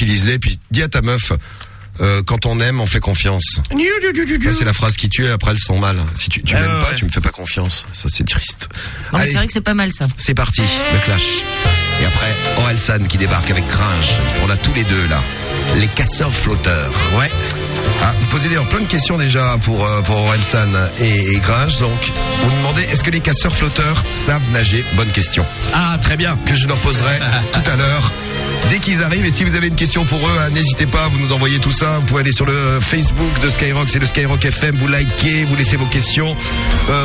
utilise-les, puis dis à ta meuf, quand on aime, on fait confiance. Ça, c'est la phrase qui tue, et après elle sent mal. Si tu m'aimes pas, tu me fais pas confiance. Ça, c'est triste. Non, mais c'est vrai que c'est pas mal ça. C'est parti, le clash. Et après, Orelsan qui débarque avec Gringe. Ils sont là tous les deux, là. Les casseurs flotteurs. Ouais. Ah, vous posez d'ailleurs plein de questions déjà pour Orelsan et Gringe. Donc, vous me demandez, est-ce que les casseurs flotteurs savent nager? Bonne question. Ah, très bien. Que je leur poserai tout à l'heure. Dès qu'ils arrivent, et si vous avez une question pour eux, n'hésitez pas, vous nous envoyez tout ça. Vous pouvez aller sur le Facebook de Skyrock, c'est le Skyrock FM, vous likez, vous laissez vos questions.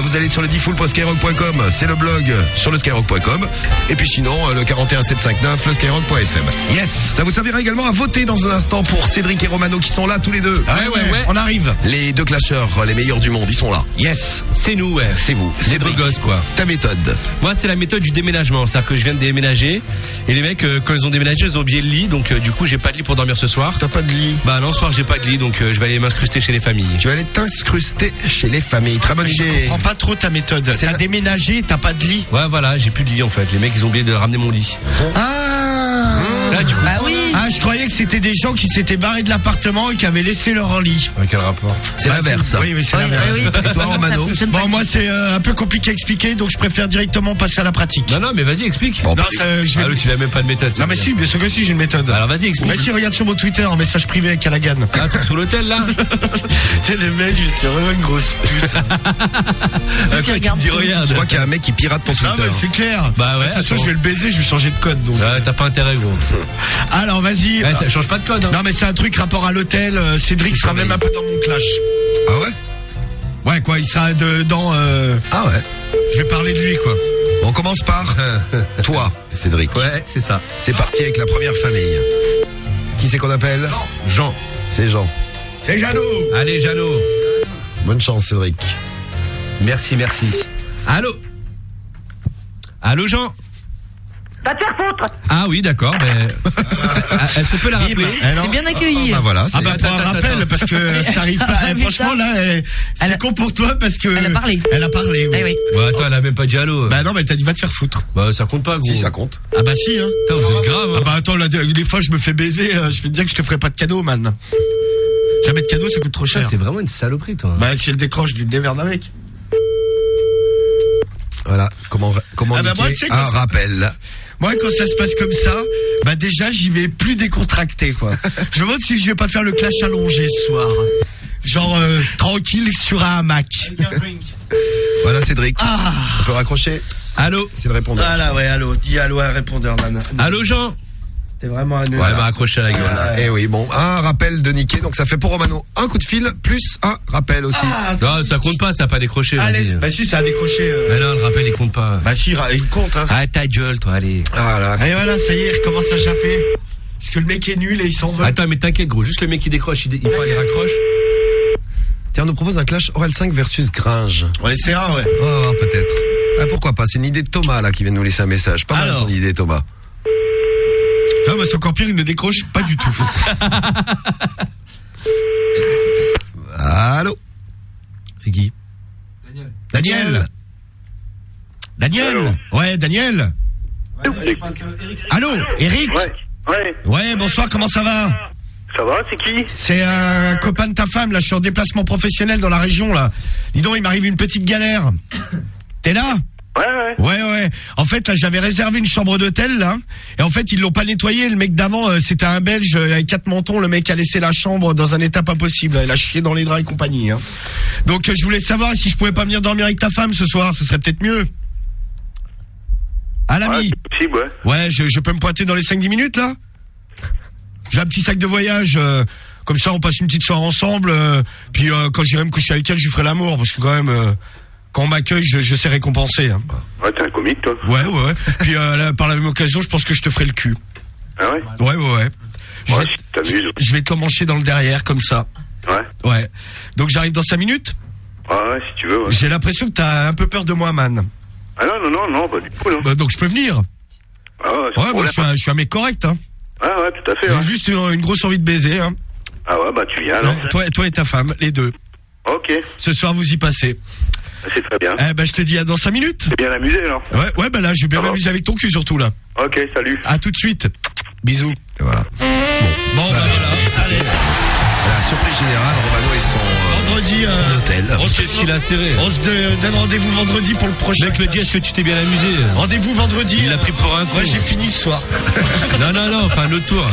Vous allez sur le diffoul.skyrock.com, c'est le blog sur le skyrock.com. Et puis sinon, le 41759, le skyrock.fm. Yes. Ça vous servira également à voter dans un instant pour Cédric et Romano qui sont là tous les deux. Ouais. On arrive. Les deux clasheurs, les meilleurs du monde, ils sont là. Yes. C'est nous, ouais. C'est vous. Les beaux gosses, quoi. Ta méthode? Moi, c'est la méthode du déménagement. C'est-à-dire que je viens de déménager. Et les mecs, quand ils ont déménagé, ils ont oublié le lit. Donc, du coup, j'ai pas de lit pour dormir ce soir. T'as pas de lit? Bah, non, ce soir, j'ai pas de lit. Donc, je vais aller m'incruster chez les familles. Tu vas aller t'incruster chez les familles. Très bonne idée. Je comprends pas trop ta méthode. T'as déménagé, t'as pas de lit? Ouais, voilà, j'ai plus de lit, en fait. Les mecs, ils ont oublié de ramener mon lit. Ah, du coup. Bah oui. Ah, je croyais que c'était des gens qui s'étaient barrés de l'appartement et qui avaient laissé leur lit. Ouais, quel rapport? C'est l'inverse. Oui, c'est l'inverse. Oui. Et toi, Romano? Bon, moi, c'est un peu compliqué à expliquer, donc je préfère directement passer à la pratique. Non, mais vas-y, explique. Bon, Non, ça, je vais... Ah, tu n'as même pas de méthode. Non, mais si, bien sûr que si, j'ai une méthode. Alors, vas-y, explique. Mais si, regarde sur mon Twitter, en message privé avec Callaghan. Ah, t'es sur l'hôtel, là? Tu sais, le mec, c'est vraiment une grosse pute. Tu regardes dis, tout. regarde. Je crois qu'il y a un mec qui pirate ton Twitter. Ah, bah, c'est clair. Bah, ouais. De toute façon, je vais le baiser, je vais changer de code, donc. Ouais, t'as pas intérêt, gros. Alors, vas-y. Ouais, change pas de code, hein. Non, mais c'est un truc rapport à l'hôtel. Cédric sera même un peu dans mon clash. Ah ouais? Ouais, quoi, il sera dans... Ah ouais. Je vais parler de lui, quoi. On commence par toi, Cédric. Ouais, c'est ça. C'est parti avec la première famille. Qui c'est qu'on appelle? Jean. C'est Jean. C'est Jeannot. Allez, Jeannot. Bonne chance, Cédric. Merci. Allô? Allô, Jean? Va te faire foutre. Ah oui, d'accord. Est-ce qu'on peut la rappeler? T'es bien accueilli. Bah voilà. Ah bah pour un rappel, parce que cet tarif-là, franchement là, c'est con pour toi parce que... Elle a parlé. Elle a parlé, oui. Eh oui. Ouais, attends, elle a même pas dit allô. Bah non, mais elle t'a dit va te faire foutre. Bah ça compte pas, gros. Si, ça compte. Ah bah si, hein. Putain, vous êtes grave, hein. Ah bah attends, là, des fois je me fais baiser, je vais te dire que je te ferai pas de cadeau, man. Jamais de cadeau, ça coûte trop cher. T'es vraiment une saloperie, toi. Bah si elle décroche, du démerde avec. Voilà. Comment Ah bah moi, tu sais, quand ça- rappel. Moi, quand ça se passe comme ça, bah déjà, j'y vais plus décontracté, quoi. Je me demande si je vais pas faire le clash allongé ce soir. Genre, tranquille sur un hamac. Voilà, Cédric. Ah. On peut raccrocher? Allô? C'est le répondeur. Ah là, ouais, allô. Dis allô à un répondeur, nana. Allô, Jean? T'es vraiment un nul. Ouais, elle m'a accroché à la gueule. Eh oui, bon, un rappel de niquer, donc ça fait pour Romano un coup de fil plus un rappel aussi. Ah, Non, ça compte pas, ça a pas décroché. allez. Vas-y. Bah si, ça a décroché. Mais non, le rappel, il compte pas. Bah si, il compte, hein. Ah, ta gueule, toi, allez. Ah là. Et voilà, ça y est, il recommence à chapper. Parce que le mec est nul et il s'en veut. Attends, mais t'inquiète, gros. Juste le mec qui décroche, il parle, il raccroche. Tiens, on nous propose un clash Orelsan versus Gringe. On essaiera, ouais. Oh, peut-être. Ah, pourquoi pas? C'est une idée de Thomas, là, qui vient de nous laisser un message. Pas mal Alors. ton idée, Thomas. Ah bah c'est encore pire, il ne décroche pas du tout. Allô? C'est qui? Daniel. Ouais, Daniel. Allô, Eric. Ouais, bonsoir, comment ça va? Ça va, c'est qui? C'est un copain de ta femme, là, je suis en déplacement professionnel dans la région, là. Dis donc, il m'arrive une petite galère. T'es là? Ouais. En fait, là, j'avais réservé une chambre d'hôtel, là. Et en fait, ils l'ont pas nettoyé. Le mec d'avant, c'était un Belge avec 4 mentons. Le mec a laissé la chambre dans un état pas possible. Il a chié dans les draps et compagnie, hein. Donc, je voulais savoir si je pouvais pas venir dormir avec ta femme ce soir. Ce serait peut-être mieux. Ah, l'ami. C'est possible, ouais. Ouais, je peux me pointer dans les 5-10 minutes, là? J'ai un petit sac de voyage, comme ça, on passe une petite soirée ensemble, puis quand j'irai me coucher avec elle, je lui ferai l'amour, parce que quand même, quand on m'accueille, je sais récompenser, hein. Ouais, t'es un comique, toi. Ouais. Puis là, par la même occasion, je pense que je te ferai le cul. Ah ouais? Ouais. Ouais, si t'amuses. Je vais te l'emmancher dans le derrière, comme ça. Ouais. Donc j'arrive dans 5 minutes? Ouais, si tu veux, ouais. J'ai l'impression que t'as un peu peur de moi, man. Ah non, pas du tout, non. Bah, donc je peux venir? Ah ouais, Ouais, moi je suis un mec correct, hein. Ah ouais, tout à fait, J'ai ouais. juste une grosse envie de baiser, hein. Ah ouais, bah tu viens, alors. Toi et ta femme, les deux. Ok, Ce soir, vous y passez. c'est très bien. Eh ben, je te dis à dans 5 minutes. T'es bien amusé, alors. Ouais, bah là, je vais bien m'amuser avec ton cul, surtout, là. Ok, salut. À tout de suite. Bisous. Et voilà. Bon, Qu'est-ce qu'il a serré? On se donne rendez-vous vendredi pour le prochain. Mec, le dit, est-ce que tu t'es bien amusé? Rendez-vous vendredi. Il l'a pris pour un con. Moi, j'ai fini ce soir. Non, enfin, un autre tour.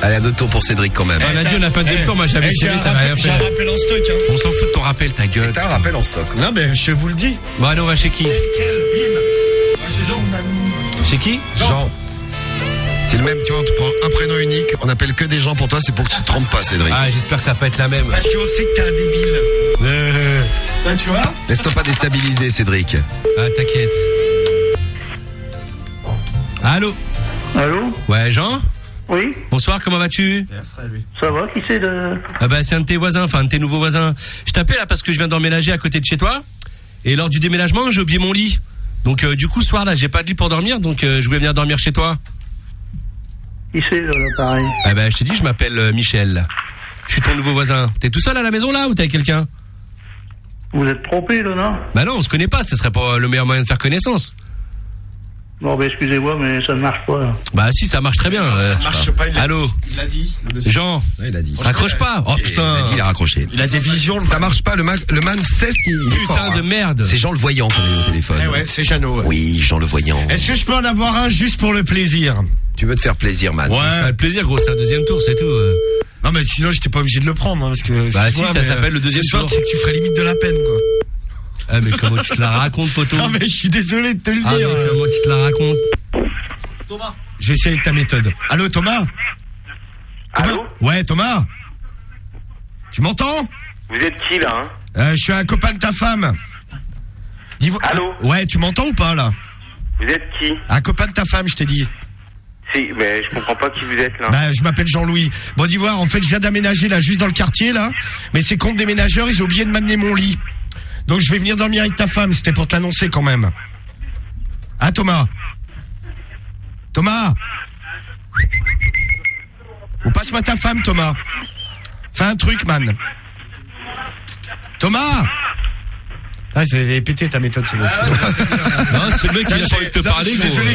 Allez, un autre tour pour Cédric quand même. On a dit, on a pas de tour, moi j'avais tiré, t'as rien J'ai un fait. rappel en stock. Hein. On s'en fout de ton rappel, ta gueule. T'as un rappel en stock. Non, mais je vous le dis. Bon, allez, on va chez qui? Chez qui? Jean. C'est le même, tu vois, on te prend un prénom unique, on appelle que des gens pour toi, c'est pour que tu te trompes pas, Cédric. Ah, j'espère que ça va pas être la même. Parce qu'on sait que t'es un débile. Là, tu vois? Laisse-toi pas déstabiliser, Cédric. Ah, t'inquiète. Allô? Allô? Ouais, Jean? Oui? Bonsoir, comment vas-tu? Ça va? Qui c'est de... Ah bah, c'est un de tes voisins, enfin, un de tes nouveaux voisins. Je t'appelle là parce que je viens d'emménager à côté de chez toi. Et lors du déménagement, j'ai oublié mon lit. Donc, du coup, ce soir là, j'ai pas de lit pour dormir, donc je voulais venir dormir chez toi. Qui c'est, là, pareil? Ah bah, je t'ai dit, je m'appelle Michel. Je suis ton nouveau voisin. T'es tout seul à la maison là ou t'es avec quelqu'un? Vous êtes trompé, là, non? Bah non, on se connaît pas, ce serait pas le meilleur moyen de faire connaissance. Bon, ben, excusez-moi, mais ça ne marche pas, là. Bah si, ça marche très bien. Ça marche pas. Allô? Il l'a dit. Jean? Ouais, il a dit. Raccroche pas. Oh putain. Il a raccroché. Il a des visions. Ça marche pas, le man sait ce qu'il est fort. Putain de merde. C'est Jean le Voyant qu'on a eu au téléphone. Eh ouais, c'est Jeannot. Ouais. Oui, Jean le Voyant. Est-ce que je peux en avoir un juste pour le plaisir? Tu veux te faire plaisir, man. C'est pas le plaisir, gros, c'est un deuxième tour, c'est tout. Non, mais sinon, j'étais pas obligé de le prendre, hein, parce que. Bah si, excuse-moi, ça mais, s'appelle le deuxième ce soir, tour. c'est que tu ferais limite de la peine, quoi. Ah mais comment tu te la racontes, poteau? Non, mais je suis désolé de te le Ah mais dire. comment tu te la racontes? Je vais essayer avec ta méthode. Allô, Thomas? Allô? Ouais, Thomas? Tu m'entends? Vous êtes qui, là, hein? Je suis un copain de ta femme. Allô? Ouais, tu m'entends ou pas, là? Vous êtes qui? Un copain de ta femme, je t'ai dit. Si, mais je comprends pas qui vous êtes, là. Bah, je m'appelle Jean-Louis. Bon, dis voir, en fait, je viens d'aménager, là, juste dans le quartier, là. Mais ces comptes déménageurs, ils ont oublié de m'amener mon lit. Donc, je vais venir dormir avec ta femme. C'était pour t'annoncer, quand même. Ah, Thomas? Thomas? Ou passe-moi ta femme, Thomas. Fais un truc, man. Thomas? Ah, c'est pété ta méthode, c'est bon. Non, c'est le mec qui a pas envie de te parler, gros. Désolé,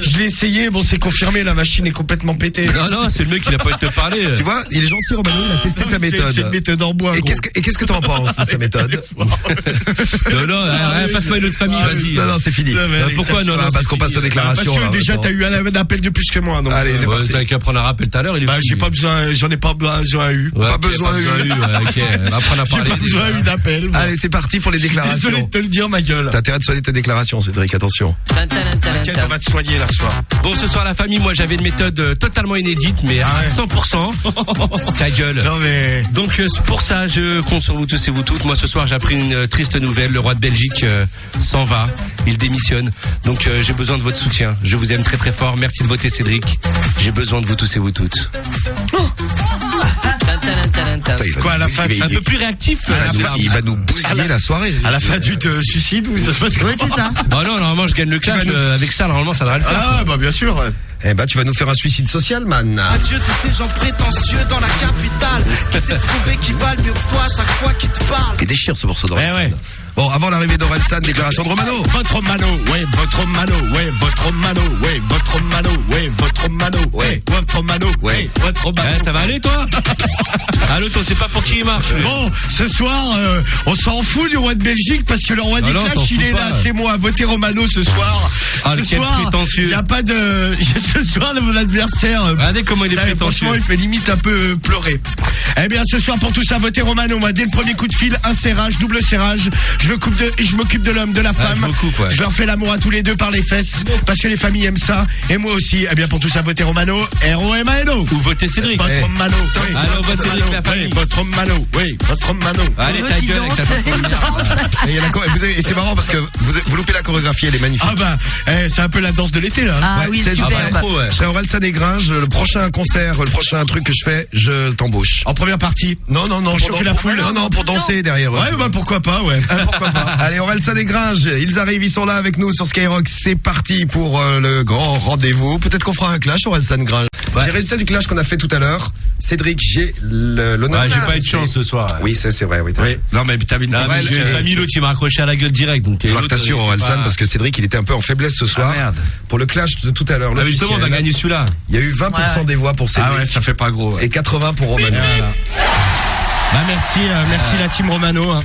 je l'ai essayé, bon, c'est confirmé, la machine est complètement pétée. Non, c'est le mec qui a pas envie de te parler. Tu vois, il est gentil, Romano, il a testé ta méthode. C'est une méthode en bois. Et gros. qu'est-ce que t'en penses de sa méthode? Non, passe-moi une autre famille, vas-y. Non, c'est fini. Pourquoi non? Parce qu'on passe aux déclarations. Parce que déjà, t'as eu un appel de plus que moi, donc. Allez, c'est parti. T'as qu'à prendre un rappel tout à l'heure, il est Bah, fou, j'ai lui. pas besoin, j'en ai pas besoin eu. Ouais, Pas ok, besoin eu. ouais, ok, on va apprendre à J'ai parler. pas besoin déjà. eu d'appel. moi. Allez, c'est parti pour les Désolé déclarations. de te le dire, ma gueule. T'as intérêt de soigner ta déclaration, Cédric, attention. T'inquiète, on va te soigner, là, ce soir. Bon, ce soir, la famille, moi, j'avais une méthode totalement inédite, mais à 100%. Ta gueule. Non, mais. Donc, pour ça, je compte sur vous tous et vous toutes. Moi, ce soir, j'ai appris une triste nouvelle. Le roi de Belgique s'en va. Il démissionne. Donc, j'ai besoin de votre soutien. Je vous aime très très fort. Merci de voter, Cédric. J'ai besoin de vous tous et vous toutes. Quoi, à la fin, Un peu plus réactif. Il va nous bousiller la soirée. À la fin, tu te suicides ou ça se passe comment? Ouais, c'est ça. Bah non, normalement, je gagne le clash. Avec ça, normalement, ça devrait le faire. Ah, bah, bien sûr. Eh ben, tu vas nous faire un suicide social, man. Adieu tous ces gens prétentieux dans la capitale qui s'est prouvé qu'ils valent mieux que toi chaque fois qu'ils te parlent. Il déchire ce morceau de Ouais, ouais. Bon, avant l'arrivée d'Orelsan, déclaration de Romano. Votre mano, ouais, votre mano, ouais, votre mano, ouais, votre mano, ouais, votre mano, ouais, votre mano, ouais, votre mano. Ça va aller, toi? Allô, toi, c'est pas pour qui il marche. Bon, ce soir, on s'en fout du roi de Belgique parce que le roi du non, clash, t'en il fous est pas. là, c'est moi. Votez Romano ce soir. Ah, Ce quel soir, prétentieux. il n'y a pas de... Ce soir, mon adversaire... Regardez comment il est prétentieux. Franchement, il fait limite un peu pleurer. Eh bien, ce soir, pour tout ça, votez Romano. Moi, dès le premier coup de fil, un serrage, double serrage. Je m'occupe de l'homme, de la femme. je m'occupe, ouais. Je leur fais l'amour à tous les deux par les fesses parce que les familles aiment ça. Et moi aussi. Eh bien, pour tout ça, votez Romano. R-O-M-A-N-O. Ou votez Cédric. Votre Romano. Oui, Alors, votre votez Cédric, Romano. la famille. Oui, votre Romano. Oui, votre Romano. Allez, ta gueule avec ta Et, il y a et c'est marrant parce que vous loupez la chorégraphie, elle est magnifique. Ah bah, c'est un peu la danse de l'été là. Ah Ouais, oui, c'est- superbe. ah bah, ouais. Je serai Orelsan et Gringe, le prochain concert, le prochain truc que je fais, je t'embauche. En première partie. Non, Pour chauffer la foule. Non, pour danser derrière eux. Ouais, bah pourquoi pas, ouais. Pourquoi pas. Allez, Orelsan et Gringe, ils arrivent, ils sont là avec nous sur Skyrock. C'est parti pour le grand rendez-vous. Peut-être qu'on fera un clash, Orelsan Gringe. J'ai le résultat du clash qu'on a fait tout à l'heure. Cédric, j'ai l'honneur. Ouais, j'ai pas eu de chance ce soir. Oui, c'est vrai, oui. Oui. Non, mais t'avais une Non, mais j'ai une famille, l'autre, il m'a accroché à la gueule direct. Donc, Il faudra que t'assures, Orelsan, parce que Cédric, il était un peu en faiblesse ce soir. merde. Pour le clash de tout à l'heure. Ah, justement, on va l'officiel. gagner celui-là. Il y a eu 20% des voix pour Cédric. Ah ouais, ça fait pas gros. Ouais. Et 80 pour Romano. Voilà. Bah merci la team Romano. Hein.